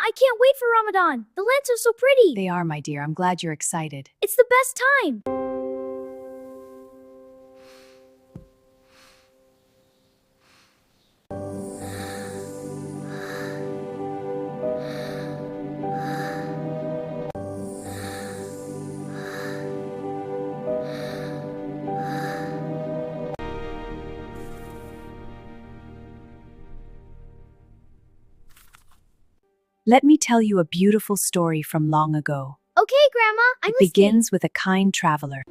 I can't wait for Ramadan. The lands are so pretty. They are, my dear. I'm glad you're excited. It's the best time. Let me tell you a beautiful story from long ago. Okay, Grandma, I'm It listening. begins with a kind traveler.